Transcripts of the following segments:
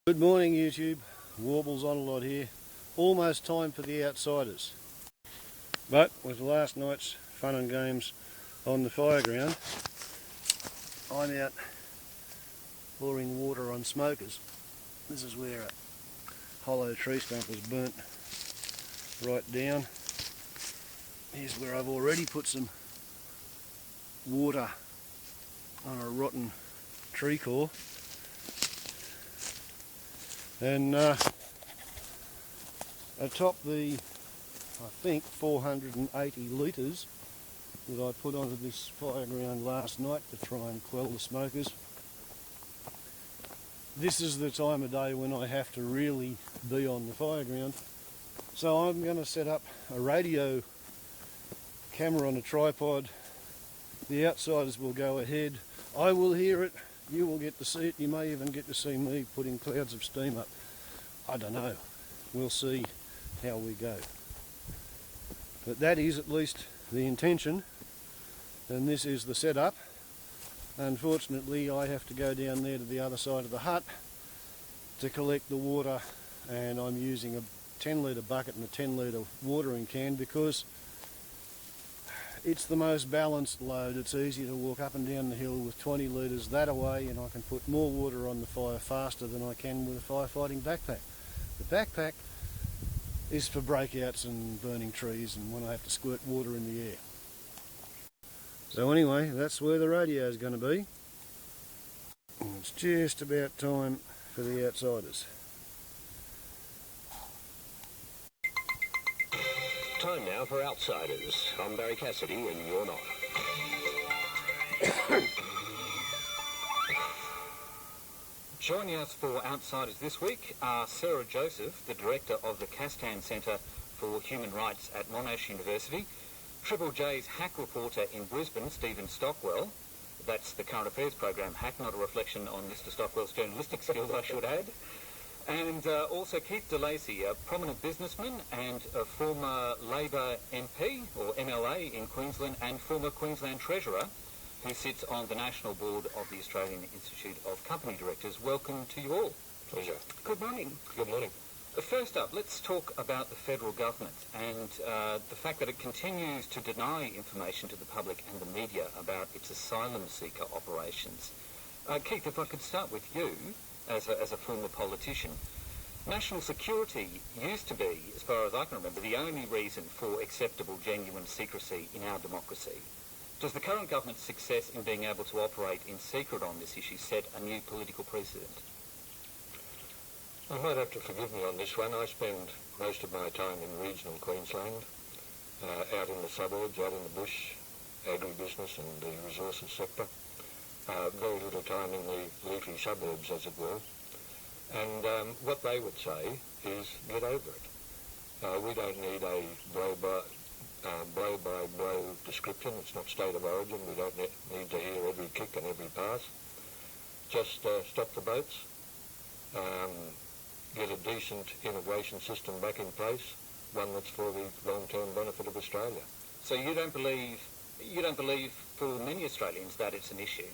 Good morning YouTube, Warbles on a lot here. Almost time for the outsiders. But with last night's fun and games on the Fireground, I'm out pouring water on smokers. This is where a hollow tree stump was burnt right down. Here's where I've already put some water on a rotten tree core. And atop the, I think, 480 litres that I put onto this Fireground last night to try and quell the smokers, this is the time of day when I have to really be on the Fireground. So I'm going to set up a radio camera on a tripod. The outsiders will go ahead. I will hear it. You will get to see it. You may even get to see me putting clouds of steam up. I don't know. We'll see how we go. But that is at least the intention, and this is the setup. Unfortunately, I have to go down there to the other side of the hut to collect the water, and I'm using a 10 litre bucket and a 10 litre watering can because it's the most balanced load. It's easy to walk up and down the hill with 20 litres that away, and I can put more water on the fire faster than I can with a firefighting backpack. The backpack is for breakouts and burning trees and when I have to squirt water in the air. So anyway, that's where the radio is going to be. And it's just about time for the outsiders. Time now for Outsiders. I'm Barry Cassidy and you're not. Joining us for Outsiders this week are Sarah Joseph, the Director of the Castan Centre for Human Rights at Monash University, Triple J's hack reporter in Brisbane, Stephen Stockwell. That's the current affairs program hack, not a reflection on Mr Stockwell's journalistic skills, I should add. And also Keith DeLacy, a prominent businessman and a former Labor MP or MLA in Queensland and former Queensland Treasurer who sits on the national board of the Australian Institute of Company Directors. Welcome to you all. Pleasure. Good morning. Good morning. First up, let's talk about the federal government and the fact that it continues to deny information to the public and the media about its asylum seeker operations. Keith, if I could start with you. As a former politician, national security used to be, as far as I can remember, the only reason for acceptable, genuine secrecy in our democracy. Does the current government's success in being able to operate in secret on this issue set a new political precedent? You might have to forgive me on this one. I spend most of my time in regional Queensland, out in the suburbs, out in the bush, agribusiness and the resources sector. Very little time in the leafy suburbs, as it were. And what they would say is, get over it. We don't need a blow-by-blow description. It's not state of origin. We don't need to hear every kick and every pass. Just stop the boats, get a decent immigration system back in place, one that's for the long-term benefit of Australia. So you don't believe for many Australians that it's an issue?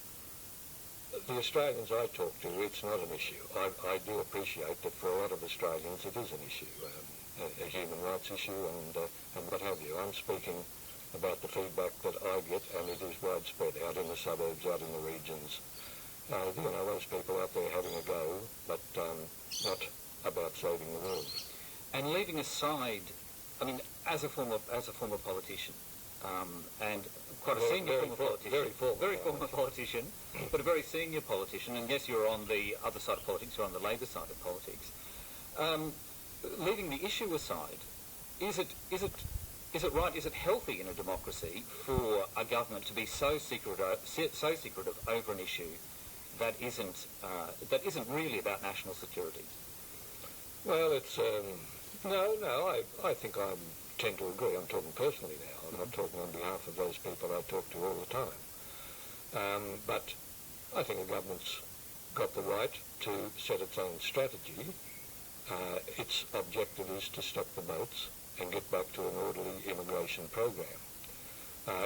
The Australians I talk to, it's not an issue. I do appreciate that for a lot of Australians it is an issue, a human rights issue and what have you. I'm speaking about the feedback that I get, and it is widespread out in the suburbs, out in the regions. Those people out there having a go, but not about saving the world. And leaving aside, I mean, as a former politician, and quite a senior former politician, very former politician, but a very senior politician, and yes, you're on the other side of politics, you're on the Labor side of politics. Leaving the issue aside, is it right, is it healthy in a democracy for a government to be so secretive over an issue that isn't really about national security? Well, it's I think I tend to agree. I'm talking personally now. I'm not talking on behalf of those people I talk to all the time. But I think the government's got the right to set its own strategy. Its objective is to stop the boats and get back to an orderly immigration program.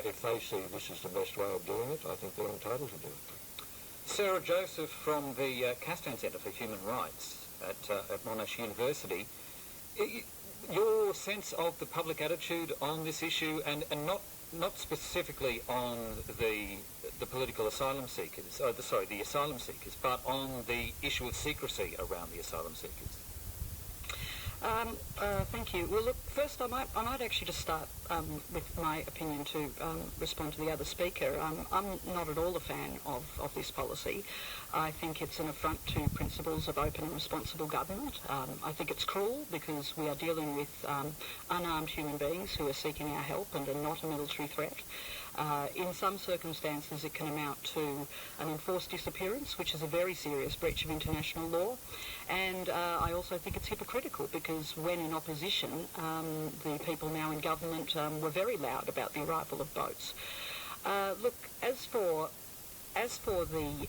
If they see this is the best way of doing it, I think they're entitled to do it. Sarah Joseph from the Castan Centre for Human Rights. at Monash University. Your sense of the public attitude on this issue, and not specifically on the political asylum seekers, the asylum seekers, but on the issue of secrecy around the asylum seekers. Thank you. Well, look, first I might actually just start with my opinion to respond to the other speaker. I'm not at all a fan of this policy. I think it's an affront to principles of open and responsible government. I think it's cruel because we are dealing with unarmed human beings who are seeking our help and are not a military threat. In some circumstances, it can amount to an enforced disappearance, which is a very serious breach of international law. And I also think it's hypocritical because when in opposition, the people now in government were very loud about the arrival of boats. Look, as for the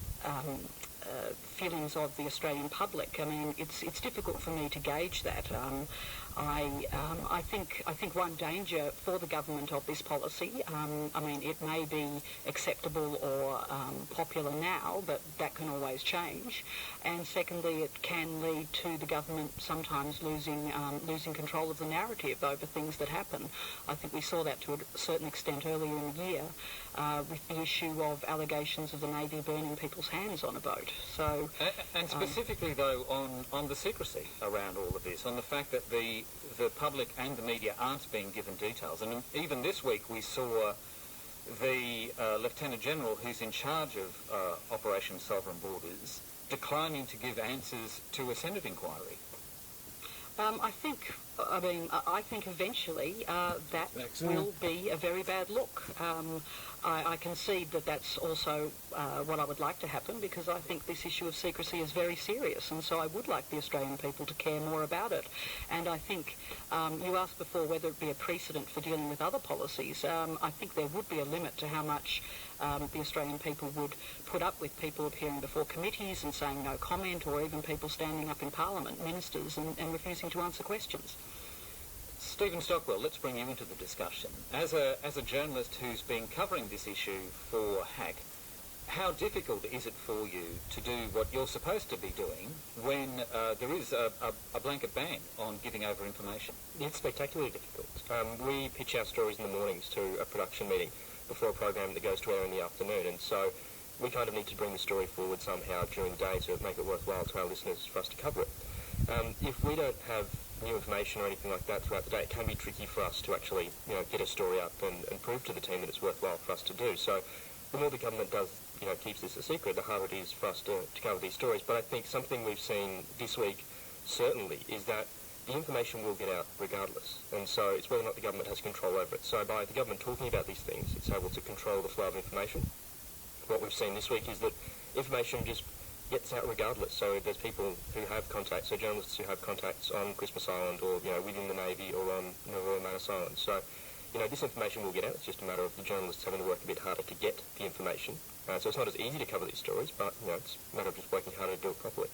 feelings of the Australian public, I mean, it's difficult for me to gauge that. I think one danger for the government of this policy, I mean, it may be acceptable or popular now, but that can always change. And secondly, it can lead to the government sometimes losing control of the narrative over things that happen. I think we saw that to a certain extent earlier in the year with the issue of allegations of the Navy burning people's hands on a boat. So, and specifically though on the secrecy around all of this, on the fact that the public and the media aren't being given details. And even this week we saw the Lieutenant General who's in charge of Operation Sovereign Borders declining to give answers to a Senate inquiry. I think eventually that will be a very bad look. I concede that that's also what I would like to happen because I think this issue of secrecy is very serious, and so I would like the Australian people to care more about it. And I think you asked before whether it be a precedent for dealing with other policies. I think there would be a limit to how much the Australian people would put up with people appearing before committees and saying no comment, or even people standing up in Parliament, ministers, and refusing to answer questions. Stephen Stockwell, let's bring you into the discussion. As a journalist who's been covering this issue for HAC, how difficult is it for you to do what you're supposed to be doing when there is a blanket ban on giving over information? It's spectacularly difficult. We pitch our stories in the mornings to a production meeting before a program that goes to air in the afternoon, and so we kind of need to bring the story forward somehow during the day to make it worthwhile to our listeners for us to cover it. If we don't have new information or anything like that throughout the day, it can be tricky for us to actually, get a story up and prove to the team that it's worthwhile for us to do. So the more the government does, keeps this a secret, the harder it is for us to cover these stories. But I think something we've seen this week, certainly, is that the information will get out regardless. And so it's whether or not the government has control over it. So by the government talking about these things, it's able to control the flow of information. What we've seen this week is that information just gets out regardless. So there's people who have contacts, so journalists who have contacts on Christmas Island or, within the Navy or on Royal Manus Island. So, this information will get out. It's just a matter of the journalists having to work a bit harder to get the information. So it's not as easy to cover these stories, but, it's a matter of just working harder to do it properly.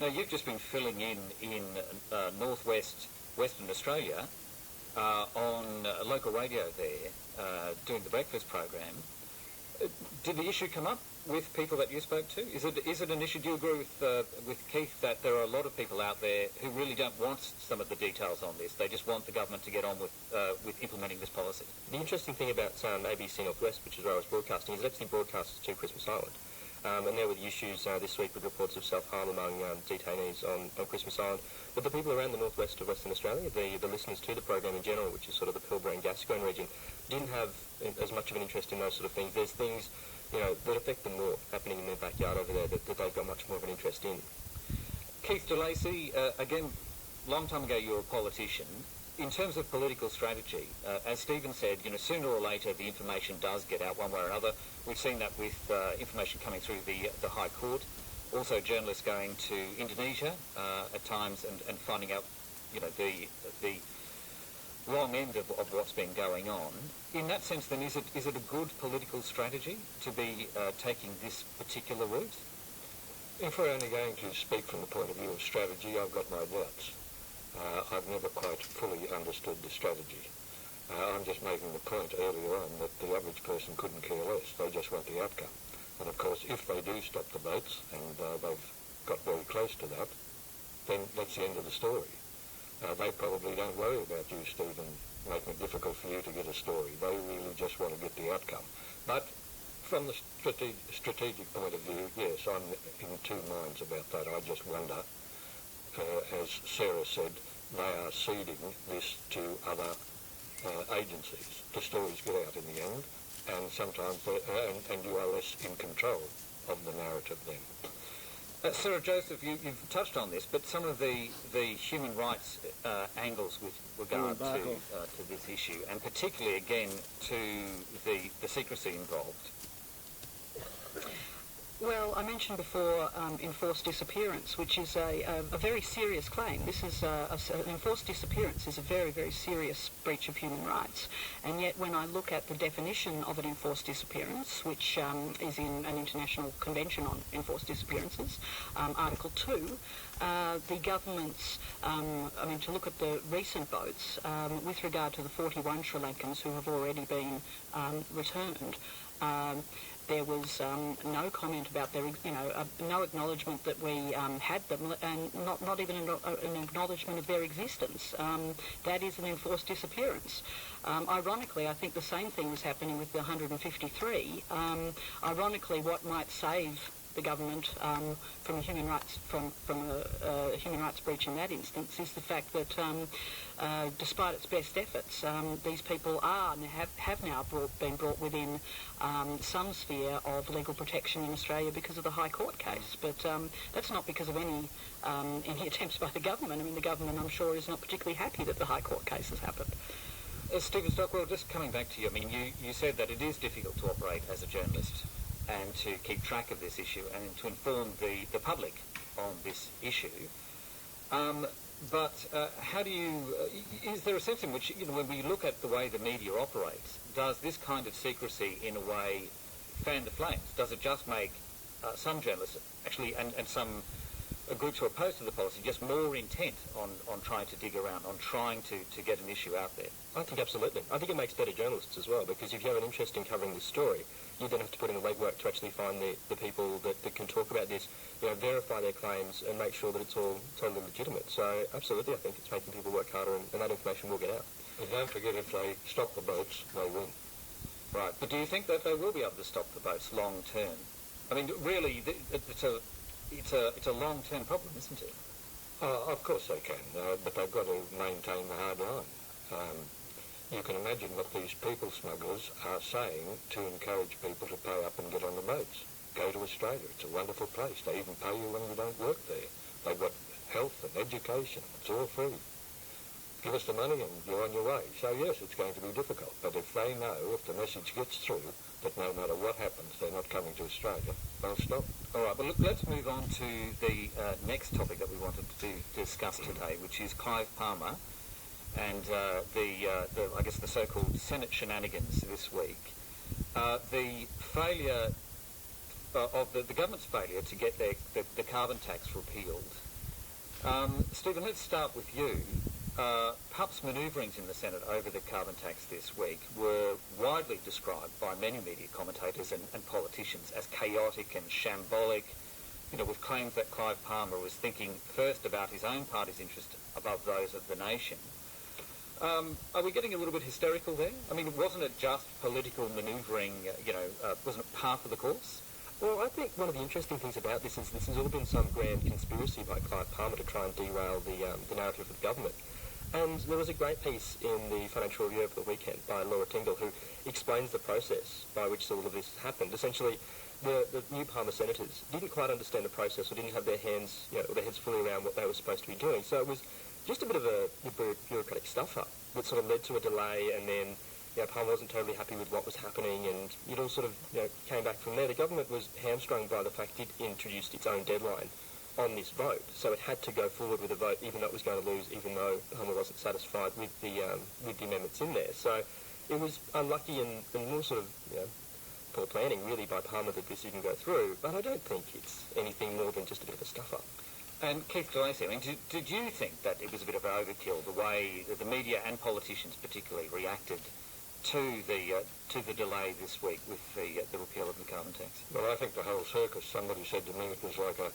Now, you've just been filling in Western Australia on local radio there, doing the breakfast program. Did the issue come up with people that you spoke to? Is it an issue? Do you agree with Keith that there are a lot of people out there who really don't want some of the details on this? They just want the government to get on with implementing this policy. The interesting thing about ABC Northwest, which is where I was broadcasting, is it actually broadcasts to Christmas Island. And there were the issues this week with reports of self-harm among detainees on Christmas Island. But the people around the northwest of Western Australia, the listeners to the program in general, which is sort of the Pilbara and Gascoyne region, didn't have as much of an interest in those sort of things. There's things, that affect them more happening in their backyard over there that they've got much more of an interest in. Keith de Lacy, again, long time ago you were a politician. In terms of political strategy, as Stephen said, sooner or later the information does get out one way or another. We've seen that with information coming through the High Court. Also journalists going to Indonesia at times and finding out, the wrong end of what's been going on. In that sense, then, is it a good political strategy to be taking this particular route? If we're only going to speak from the point of view of strategy, I've got my doubts. I've never quite fully understood the strategy. I'm just making the point earlier on that the average person couldn't care less. They just want the outcome. And of course, if they do stop the boats, and they've got very close to that, then that's the end of the story. They probably don't worry about you, Stephen, making it difficult for you to get a story. They really just want to get the outcome. But from the strategic point of view, yes, I'm in two minds about that. I just wonder, as Sarah said, they are ceding this to other agencies. The stories get out in the end, and sometimes and you are less in control of the narrative then. Sarah Joseph, you've touched on this, but some of the human rights angles with regard to this issue, and particularly again to the secrecy involved. Well, I mentioned before enforced disappearance, which is a very serious claim. This is an enforced disappearance is a very, very serious breach of human rights. And yet when I look at the definition of an enforced disappearance, which is in an International Convention on Enforced Disappearances, Article 2, the government's, to look at the recent votes with regard to the 41 Sri Lankans who have already been returned, there was no comment about their, no acknowledgement that we had them, and not even an acknowledgement of their existence. That is an enforced disappearance. Ironically, I think the same thing was happening with the 153. Ironically, what might save the government from a human rights human rights breach in that instance is the fact that despite its best efforts, these people are and have now been brought within some sphere of legal protection in Australia because of the High Court case. But that's not because of any attempts by the government. I mean, the government, I'm sure, is not particularly happy that the High Court case has happened. Stephen Stockwell, just coming back to you, I mean, you said that it is difficult to operate as a journalist and to keep track of this issue and to inform the public on this issue. But how do you... is there a sense in which, when we look at the way the media operates, does this kind of secrecy, in a way, fan the flames? Does it just make some journalists, actually, and some groups who are opposed to the policy, just more intent on trying to dig around, on trying to get an issue out there? I think absolutely. I think it makes better journalists as well, because if you have an interest in covering this story, you then have to put in the legwork to actually find the people that can talk about this, verify their claims and make sure that it's all totally legitimate. So absolutely, I think it's making people work harder, and that information will get out. But don't forget, if they stop the boats, they win. Right, but do you think that they will be able to stop the boats long term? I mean, really, it's a long-term problem, isn't it? Of course they can, but they've got to maintain the hard line. You can imagine what these people smugglers are saying to encourage people to pay up and get on the boats. Go to Australia, it's a wonderful place. They even pay you when you don't work there. They've got health and education, it's all free. Give us the money and you're on your way. So yes, it's going to be difficult, but if they know, if the message gets through, that no matter what happens, they're not coming to Australia, they'll stop. All right, but look, let's move on to the next topic that we wanted to discuss today, which is Clive Palmer and I guess the so-called Senate shenanigans this week. The failure of the government's failure to get the carbon tax repealed. Stephen, let's start with you. PUP's manoeuvrings in the Senate over the carbon tax this week were widely described by many media commentators and politicians as chaotic and shambolic, with claims that Clive Palmer was thinking first about his own party's interest above those of the nation. Are we getting a little bit hysterical there? I mean, wasn't it just political manoeuvring, wasn't it par for the course? Well, I think one of the interesting things about this is this has all been some grand conspiracy by Clive Palmer to try and derail the narrative of the government. And there was a great piece in the Financial Review over the weekend by Laura Tingle who explains the process by which all of this happened. Essentially, the new Palmer senators didn't quite understand the process or didn't have their hands, or their heads fully around what they were supposed to be doing. So it was just a bit of a bureaucratic stuff-up that sort of led to a delay, and then Palmer wasn't totally happy with what was happening, and it all sort of came back from there. The government was hamstrung by the fact it introduced its own deadline on this vote, so it had to go forward with a vote even though it was going to lose, even though Palmer wasn't satisfied with the amendments in there. So it was unlucky and more sort of poor planning really by Palmer that this didn't go through, but I don't think it's anything more than just a bit of a stuff-up. And Keith Gillespie, I mean, did you think that it was a bit of an overkill, the way that the media and politicians particularly reacted to the delay this week with the repeal of the carbon tax? Well, I think the whole circus, somebody said to me it was like a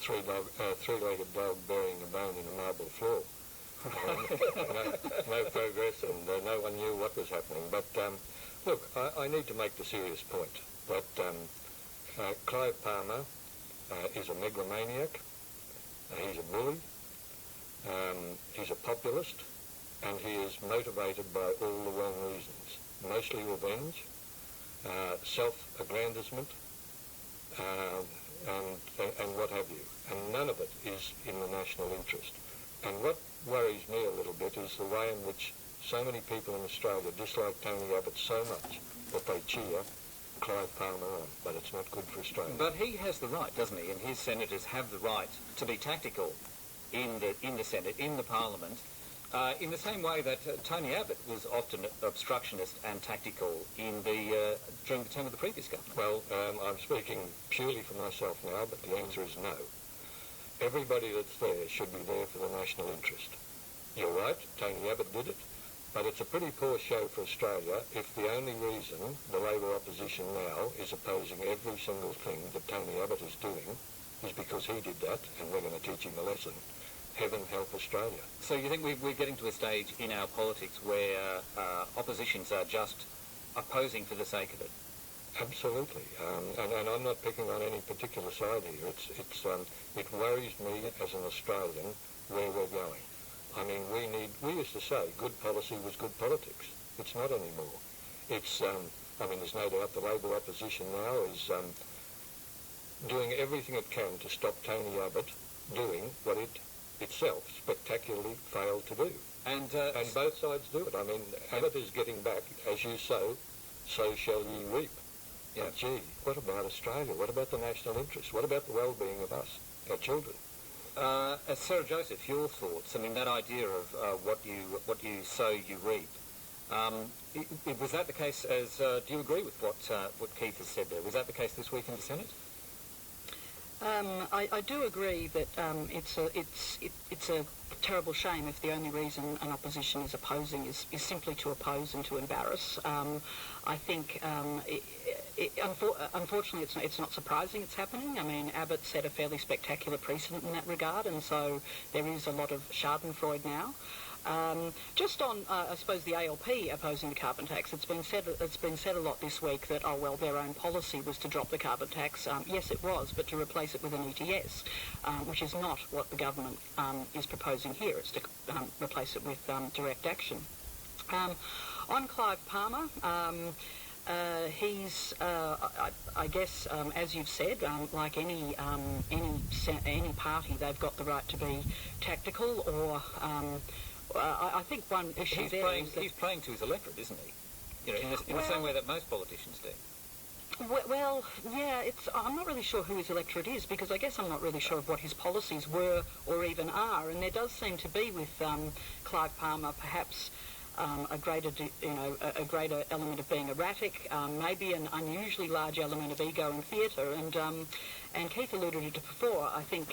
three-legged dog burying a bone in a marble floor. No progress, and no one knew what was happening. But look, I need to make the serious point that Clive Palmer is a megalomaniac, he's a bully, he's a populist, and he is motivated by all the wrong reasons, mostly revenge, self-aggrandizement, and what have you. And none of it is in the national interest. And what worries me a little bit is the way in which so many people in Australia dislike Tony Abbott so much that they cheer Clive Palmer on, but it's not good for Australia. But he has the right, doesn't he, and his senators have the right to be tactical in the Senate, in the Parliament, in the same way that Tony Abbott was often obstructionist and tactical during the term of the previous government. Well, I'm speaking purely for myself now, but the answer is no. Everybody that's there should be there for the national interest. You're right, Tony Abbott did it, but it's a pretty poor show for Australia if the only reason the Labor opposition now is opposing every single thing that Tony Abbott is doing is because he did that, and we're going to teach him a lesson. Heaven help Australia. So you think we're getting to a stage in our politics where oppositions are just opposing for the sake of it? Absolutely, and I'm not picking on any particular side here. It worries me as an Australian where we're going. I mean, we used to say good policy was good politics. It's not anymore. It's, there's no doubt the Labor opposition now is doing everything it can to stop Tony Abbott doing what it itself spectacularly failed to do. And both sides do it. I mean, Abbott is getting back, as you sow, so shall ye reap. Yeah. But gee, what about Australia? What about the national interest? What about the well-being of us, our children? Sarah Joseph, your thoughts? I mean, that idea of what you sow, you reap. Was that the case? Do you agree with what Keith has said there? Was that the case this week in the Senate? I do agree that it's a terrible shame if the only reason an opposition is opposing is simply to oppose and to embarrass. I think, unfortunately, it's not surprising it's happening. I mean, Abbott set a fairly spectacular precedent in that regard, and so there is a lot of schadenfreude now. Just on, I suppose, the ALP opposing the carbon tax, it's been said a lot this week that, oh, well, their own policy was to drop the carbon tax. Yes, it was, but to replace it with an ETS, which is not what the government is proposing here. It's to replace it with direct action. On Clive Palmer, he's, I guess, as you've said, like any party, they've got the right to be tactical or... I think one issue he's playing to his electorate, isn't he? You know, in the same way that most politicians do. Well, yeah, I'm not really sure who his electorate is, because I guess I'm not really sure of what his policies were or even are, and there does seem to be with Clive Palmer perhaps a greater element of being erratic, maybe an unusually large element of ego and theatre, and Keith alluded to it before. I think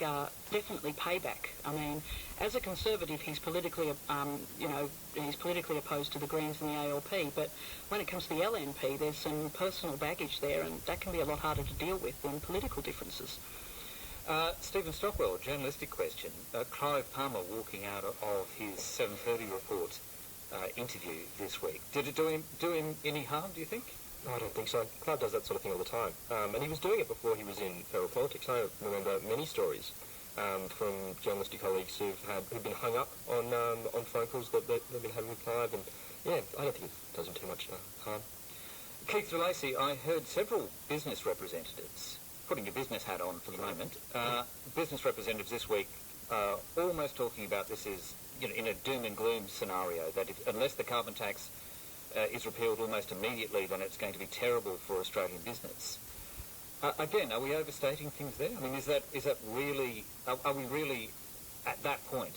definitely payback. I mean, as a Conservative, he's politically, he's politically opposed to the Greens and the ALP, but when it comes to the LNP, there's some personal baggage there, and that can be a lot harder to deal with than political differences. Stephen Stockwell, journalistic question. Clive Palmer walking out of his 7:30 report interview this week. Did it do him any harm, do you think? No, I don't think so. Clive does that sort of thing all the time. And he was doing it before he was in federal politics. I remember many stories from journalistic colleagues who've been hung up on phone calls that they've been having with Clive. And yeah, I don't think it does him too much harm. Keith DeLacy, I heard several business representatives, putting your business hat on for the moment, business representatives this week almost talking about this as, in a doom and gloom scenario, that unless the carbon tax is repealed almost immediately, then it's going to be terrible for Australian business. Again, are we overstating things there? I mean, is that really? Are we really at that point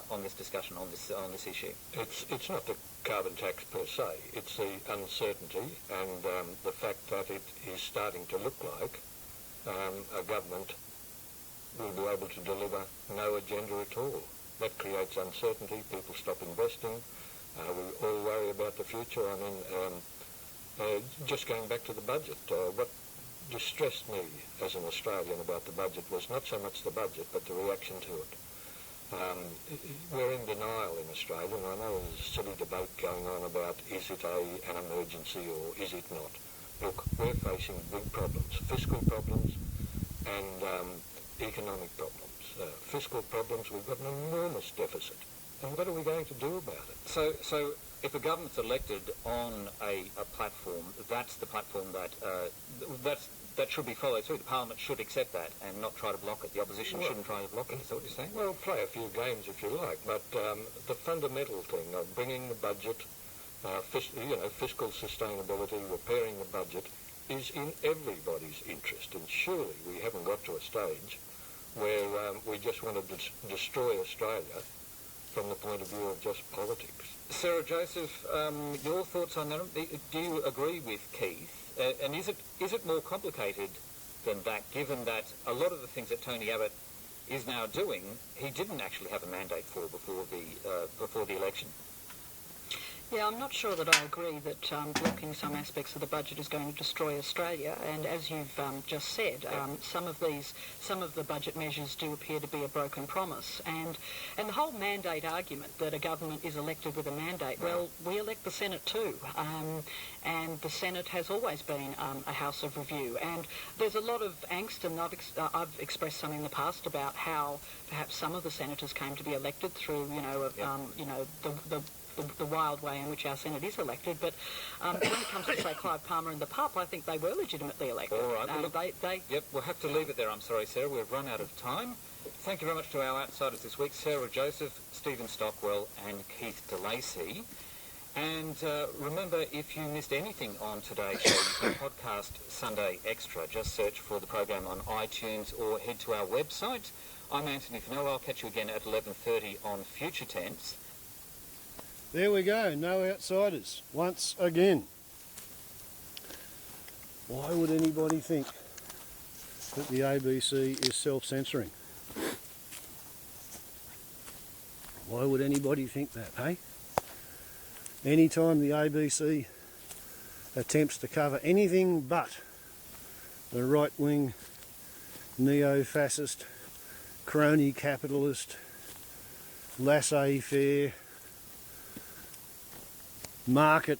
on this discussion on this issue? It's not the carbon tax per se. It's the uncertainty and the fact that it is starting to look like a government will be able to deliver no agenda at all. That creates uncertainty. People stop investing. We all worry about the future. I mean, just going back to the budget, distressed me as an Australian about the budget was not so much the budget, but the reaction to it. We're in denial in Australia, and I know there's a silly debate going on about is it an emergency or is it not. Look, we're facing big problems, fiscal problems and economic problems. Fiscal problems, we've got an enormous deficit. And what are we going to do about it? So if a government's elected on a platform, that's the platform that should be followed through. The Parliament should accept that and not try to block it. The opposition shouldn't try to block it. Is that what you're saying? Well, play a few games if you like, but the fundamental thing of bringing the budget, fiscal sustainability, repairing the budget, is in everybody's interest. And surely we haven't got to a stage where we just want to destroy Australia from the point of view of just politics. Sarah Joseph, your thoughts on that? Do you agree with Keith? And is it more complicated than that, given that a lot of the things that Tony Abbott is now doing, he didn't actually have a mandate for before the election? Yeah, I'm not sure that I agree that blocking some aspects of the budget is going to destroy Australia. And as you've just said, some of the budget measures do appear to be a broken promise. And the whole mandate argument that a government is elected with a mandate, well, we elect the Senate too. And the Senate has always been a house of review. And there's a lot of angst, and I've expressed some in the past about how perhaps some of the senators came to be elected through, the wild way in which our Senate is elected, but when it comes to, say, Clive Palmer and the PUP, I think they were legitimately elected. All right. Yep, we'll have to leave it there. I'm sorry, Sarah, we've run out of time. Thank you very much to our outsiders this week, Sarah Joseph, Stephen Stockwell and Keith DeLacy. And remember, if you missed anything on today's show, you can podcast Sunday Extra. Just search for the program on iTunes or head to our website. I'm Anthony Fennell. I'll catch you again at 11:30 on Future Tense. There we go, no outsiders, once again. Why would anybody think that the ABC is self-censoring? Why would anybody think that, hey? Anytime the ABC attempts to cover anything but the right-wing, neo-fascist, crony capitalist, laissez-faire, market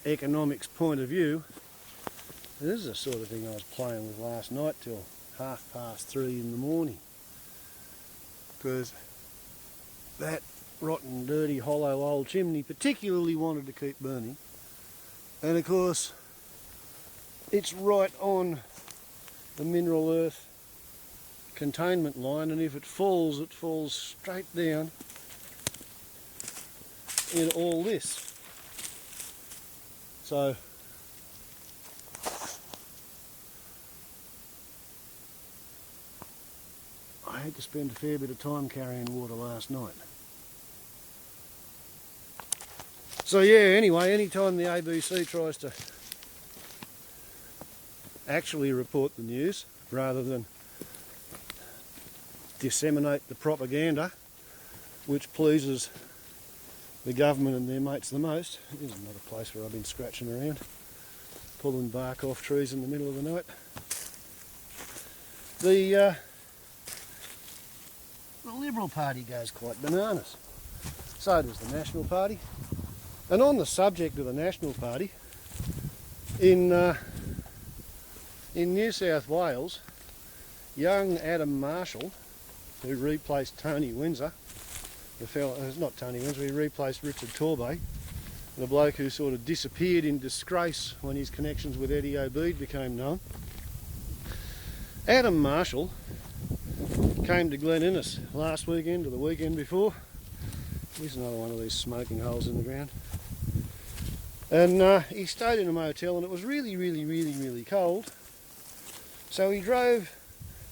economics point of view, this is the sort of thing I was playing with last night till 3:30 in the morning, because that rotten, dirty, hollow old chimney particularly wanted to keep burning, and of course it's right on the mineral earth containment line, and if it falls straight down in all this. So I had to spend a fair bit of time carrying water last night. So yeah, anyway, anytime the ABC tries to actually report the news rather than disseminate the propaganda which pleases the government and their mates the most. This is another place where I've been scratching around, pulling bark off trees in the middle of the night. The Liberal Party goes quite bananas. So does the National Party. And on the subject of the National Party, in New South Wales, young Adam Marshall, who replaced Tony Windsor, not Tony Windsor, he replaced Richard Torbay, the bloke who sort of disappeared in disgrace when his connections with Eddie O'Beid became known. Adam Marshall came to Glen Innes last weekend or the weekend before. Here's another one of these smoking holes in the ground. And he stayed in a motel, and it was really cold. So he drove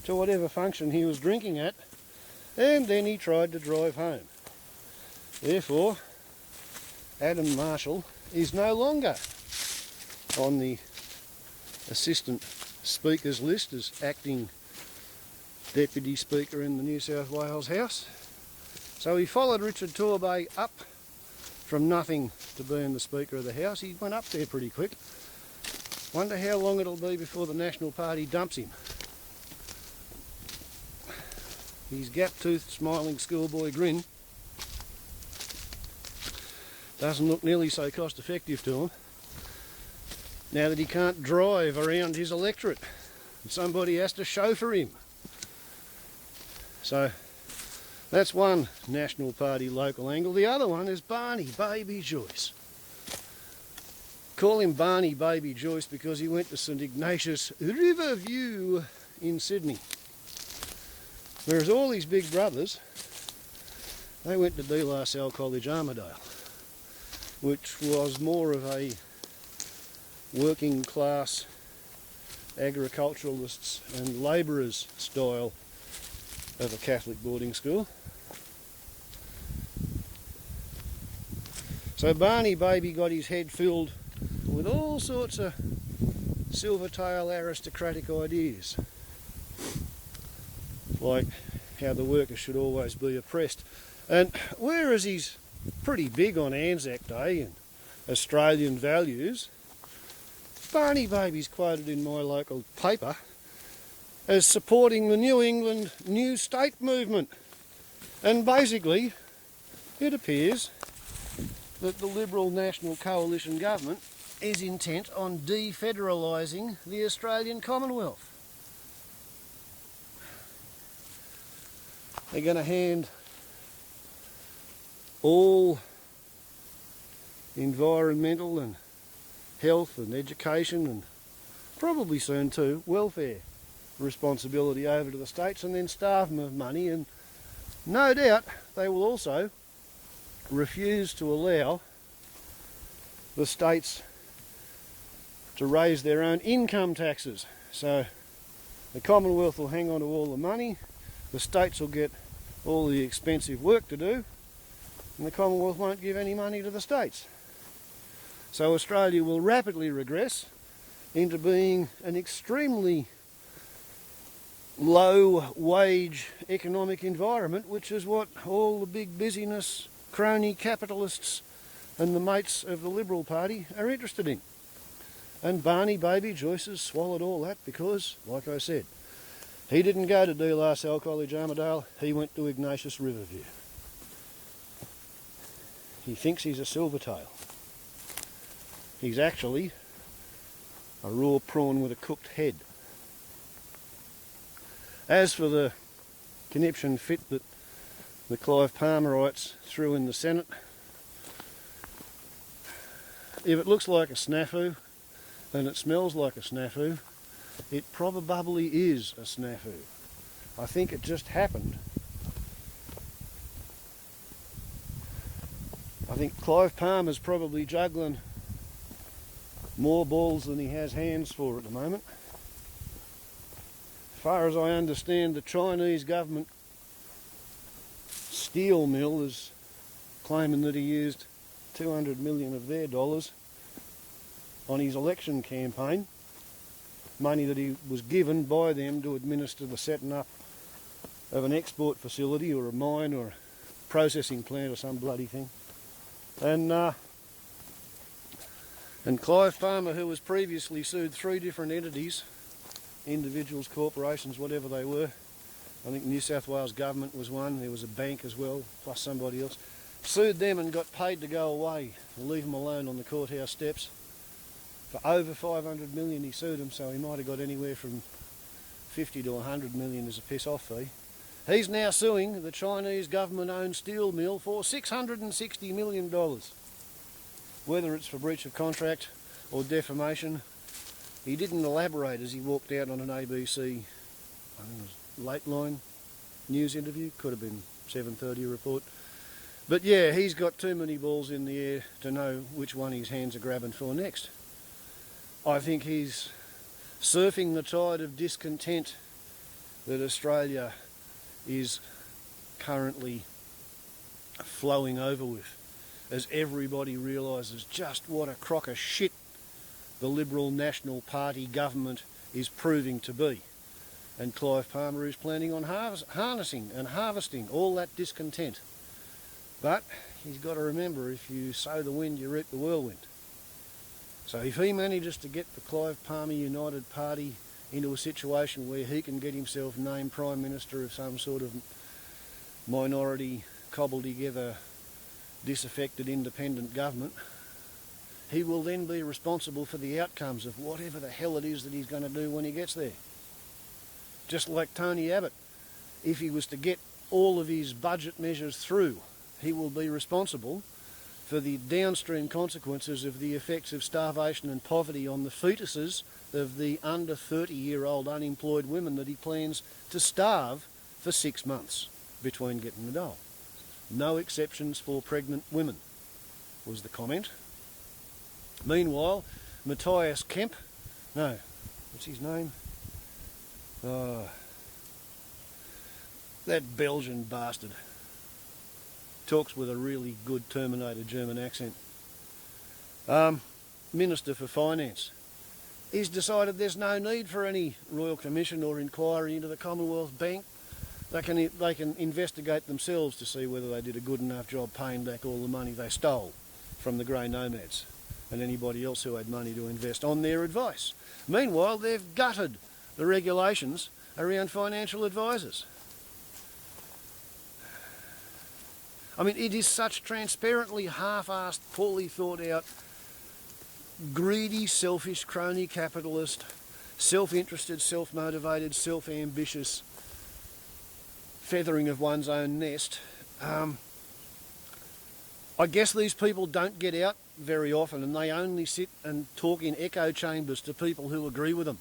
to whatever function he was drinking at, and then he tried to drive home. Therefore, Adam Marshall is no longer on the Assistant Speaker's list as acting Deputy Speaker in the New South Wales House. So he followed Richard Torbay up from nothing to being the Speaker of the House. He went up there pretty quick. Wonder how long it'll be before the National Party dumps him. His gap-toothed, smiling schoolboy grin doesn't look nearly so cost-effective to him now that he can't drive around his electorate and somebody has to chauffeur him. So that's one National Party local angle. The other one is Barney Baby Joyce. Call him Barney Baby Joyce because he went to St Ignatius Riverview in Sydney. Whereas all his big brothers, they went to De La Salle College, Armidale, which was more of a working class agriculturalists and labourers style of a Catholic boarding school. So Barney Baby got his head filled with all sorts of silvertail aristocratic ideas, like how the workers should always be oppressed. And whereas he's pretty big on Anzac Day and Australian values, Barney Baby's quoted in my local paper as supporting the New England New State movement. And basically, it appears that the Liberal National Coalition government is intent on defederalising the Australian Commonwealth. They're going to hand all environmental and health and education and probably soon too welfare responsibility over to the states and then starve them of money, and no doubt they will also refuse to allow the states to raise their own income taxes. So the Commonwealth will hang on to all the money, the states will get all the expensive work to do, and the Commonwealth won't give any money to the states. So Australia will rapidly regress into being an extremely low wage economic environment, which is what all the big business crony capitalists and the mates of the Liberal Party are interested in. And Barney Baby Joyce has swallowed all that because, like I said, he didn't go to De La Salle College, Armidale, he went to Ignatius Riverview. He thinks he's a silvertail. He's actually a raw prawn with a cooked head. As for the conniption fit that the Clive Palmerites threw in the Senate, if it looks like a snafu and it smells like a snafu, it probably is a snafu. I think it just happened. I think Clive Palmer's probably juggling more balls than he has hands for at the moment. As far as I understand, the Chinese government steel mill is claiming that he used 200 million of their dollars on his election campaign, money that he was given by them to administer the setting up of an export facility or a mine or a processing plant or some bloody thing. And Clive Palmer, who was previously sued 3 different entities, individuals, corporations, whatever they were, I think New South Wales government was one, there was a bank as well, plus somebody else, sued them and got paid to go away and leave them alone on the courthouse steps. For over 500 million he sued them, so he might have got anywhere from 50 to 100 million as a piss-off fee. He's now suing the Chinese government-owned steel mill for $660 million. Whether it's for breach of contract or defamation, he didn't elaborate as he walked out on an ABC, I think it was Lateline news interview, could have been 7:30 report. But yeah, he's got too many balls in the air to know which one his hands are grabbing for next. I think he's surfing the tide of discontent that Australia is currently flowing over with, as everybody realises just what a crock of shit the Liberal National Party government is proving to be. And Clive Palmer is planning on harnessing and harvesting all that discontent. But he's got to remember, if you sow the wind, you reap the whirlwind. So if he manages to get the Clive Palmer United Party into a situation where he can get himself named Prime Minister of some sort of minority, cobbled together, disaffected independent government, he will then be responsible for the outcomes of whatever the hell it is that he's going to do when he gets there. Just like Tony Abbott, if he was to get all of his budget measures through, he will be responsible for the downstream consequences of the effects of starvation and poverty on the fetuses of the under 30-year-old unemployed women that he plans to starve for 6 months between getting the dole. No exceptions for pregnant women, was the comment. Meanwhile, Matthias Kemp, no, what's his name? That Belgian bastard. Talks with a really good Terminator German accent. Minister for Finance. He's decided there's no need for any Royal Commission or inquiry into the Commonwealth Bank. They can investigate themselves to see whether they did a good enough job paying back all the money they stole from the grey nomads and anybody else who had money to invest on their advice. Meanwhile, they've gutted the regulations around financial advisors. I mean, it is such transparently half-assed, poorly thought out, greedy, selfish, crony capitalist, self-interested, self-motivated, self-ambitious feathering of one's own nest. I guess these people don't get out very often, and they only sit and talk in echo chambers to people who agree with them.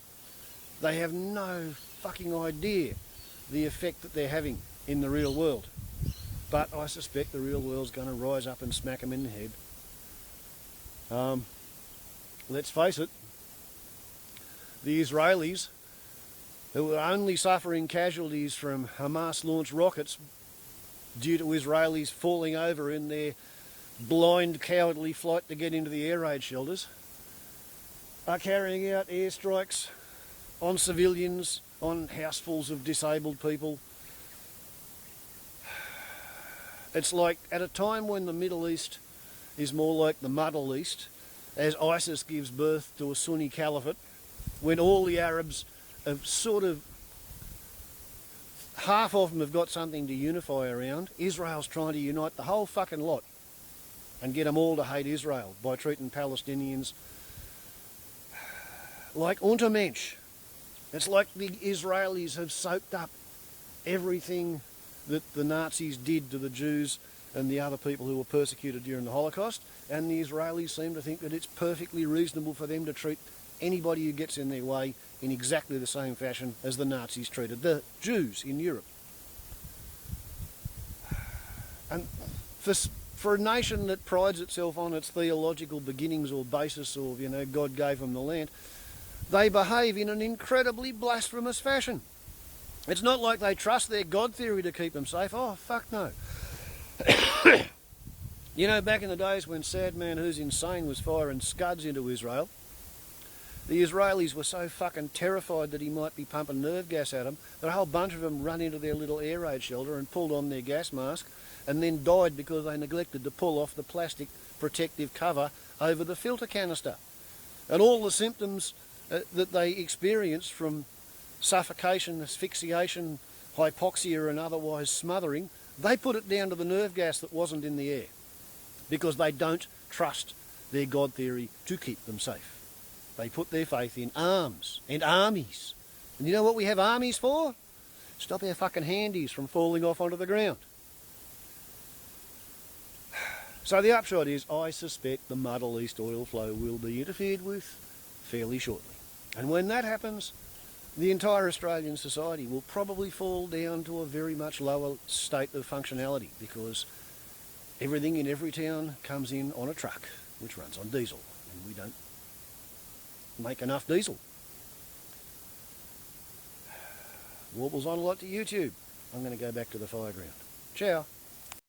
They have no fucking idea the effect that they're having in the real world. But I suspect the real world's going to rise up and smack them in the head. Let's face it, the Israelis, who are only suffering casualties from Hamas-launched rockets due to Israelis falling over in their blind, cowardly flight to get into the air raid shelters, are carrying out airstrikes on civilians, on housefuls of disabled people. It's like at a time when the Middle East is more like the Muddle East, as ISIS gives birth to a Sunni caliphate, when all the Arabs have sort of, half of them have got something to unify around. Israel's trying to unite the whole fucking lot and get them all to hate Israel by treating Palestinians like Untermensch. It's like the Israelis have soaked up everything that the Nazis did to the Jews and the other people who were persecuted during the Holocaust, and the Israelis seem to think that it's perfectly reasonable for them to treat anybody who gets in their way in exactly the same fashion as the Nazis treated the Jews in Europe. And for a nation that prides itself on its theological beginnings or basis, or, you know, God gave them the land, they behave in an incredibly blasphemous fashion. It's not like they trust their God theory to keep them safe. Oh, fuck no. You know, back in the days when Sad Man Who's Insane was firing scuds into Israel, the Israelis were so fucking terrified that he might be pumping nerve gas at them that a whole bunch of them ran into their little air raid shelter and pulled on their gas mask and then died because they neglected to pull off the plastic protective cover over the filter canister. And all the symptoms that they experienced from suffocation, asphyxiation, hypoxia and otherwise smothering, they put it down to the nerve gas that wasn't in the air because they don't trust their God theory to keep them safe. They put their faith in arms and armies. And you know what we have armies for? Stop our fucking handies from falling off onto the ground. So the upshot is, I suspect the Middle East oil flow will be interfered with fairly shortly. And when that happens, the entire Australian society will probably fall down to a very much lower state of functionality because everything in every town comes in on a truck which runs on diesel, and we don't make enough diesel. Warbles on a lot to YouTube. I'm going to go back to the Fireground. Ciao.